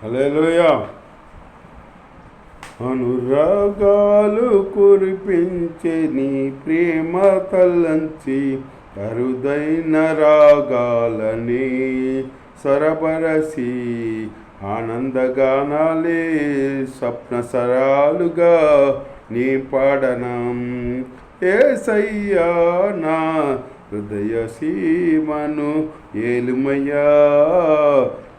హల్లెలూయా. అనురాగాలు కురిపించే నీ ప్రేమ తలంచి అరుదైన రాగాలని సరబరసి ఆనందగానాలే స్వప్నసరాలుగా నీ పాడనం. యేసయ్యా నా హృదయ సీమను ఏలుమయ్యా,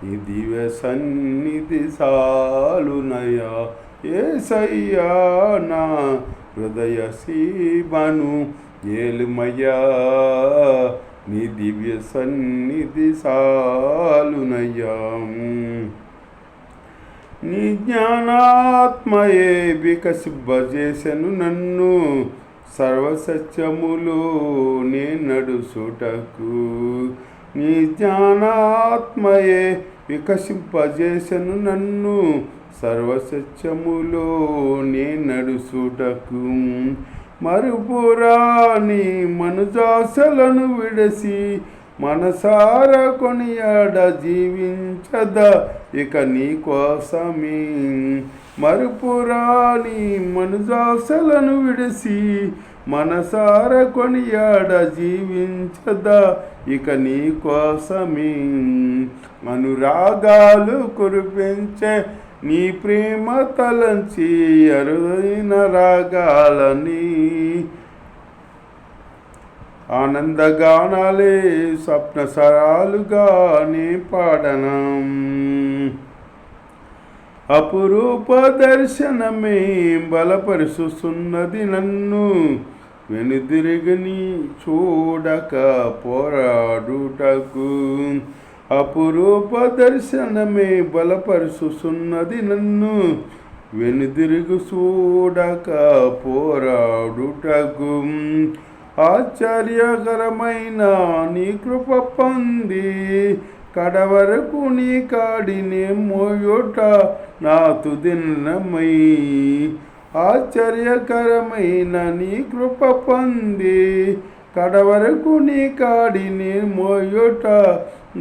ఈ దివ్య సన్నిధి సాలునయ్యా. యేసయ్యా నా హృదయ సీమను ఏలుమయ్యా, నీ దివ్య సన్నిధి సాలునయ్యా. నీ జ్ఞానాత్మయే వికసింపజేసెను నన్ను సర్వసత్యములో నే నడుచుటకు. నీ జ్ఞానాత్మయే వికసింపజేసెను నన్ను సర్వసత్యములో నే నడుచుటకు. మరుపురాని మనుజాసలను విడసి మనసార కొనియాడ జీవించదా ఇక నీ కోసమే. మరుపురాని మనుజాసలను విడసి మనసార కొనియాడ జీవించదా ఇక నీ కోసమే. అనురాగాలు కురిపించే నీ ప్రేమ తలంచి అరుదైన రాగాలని ఆనందగానాలే స్వప్నసరాలుగా నీ పాడనం. అపురూప దర్శనమే బలపరుస్తున్నది నన్ను, వెనుదిరిగిని చూడక పోరాడుటకు. అపురూప దర్శనమే బలపరుస్తున్నది నన్ను, వెనుదిరిగి చూడక పోరాడుటకు. ఆశ్చర్యకరమైన నీ కృప పొంది కడవరకు నీ కాడిని మోయుట నా తుది నిర్ణయమై. ఆశ్చర్యకరమైన నీ కృప పొంది కడవరకు నీ కాడిని మోయుట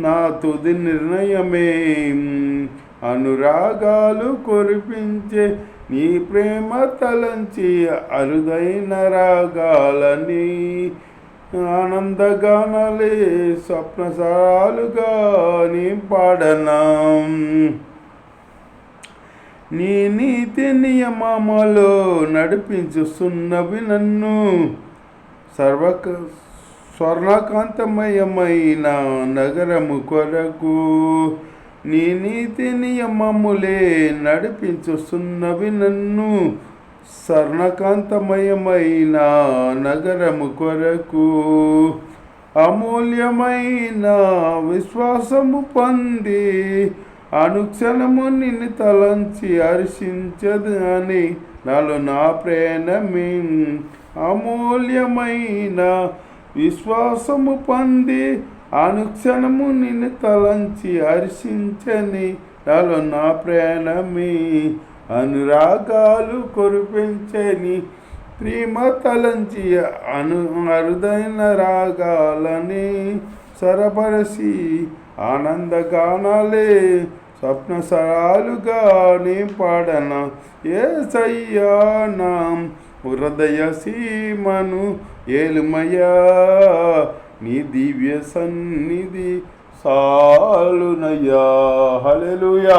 నా తుది నిర్ణయమే. అనురాగాలు కురిపించే నీ ప్రేమ తలంచి అరుదైన రాగాలని ఆనందగానాలే స్వప్నసాలుగా నీ పాడనం. నీ నీతి నియమములో నడిపించుస్తున్నవి నన్ను స్వర్ణకాంతమయమైన నగరము కొరకు. నీ నీతి నియమములే నడిపించుస్తున్నవి నన్ను స్వర్ణకాంతమయమైన నగరము కొరకు. అమూల్యమైన విశ్వాసము పొంది అనుక్షణము నిన్ను తలంచి హర్షించదని నాలో నా ప్రేరణమే. అమూల్యమైన విశ్వాసము పొంది అనుక్షణము నిన్ను తలంచి హర్షించని నాలో నా ప్రేరణమే. అనురాగాలు కురిపించని ప్రేమ తలంచి అరుదైన రాగాలని సరబరసి ఆనందగానాలే స్వప్నసరాలుగా నీ పాడన. యేసయ్యా నా హృదయ సీమను ఏలుమయ్యా, నీ దివ్య సన్నిధి సాలునయ్యా. హల్లెలూయా.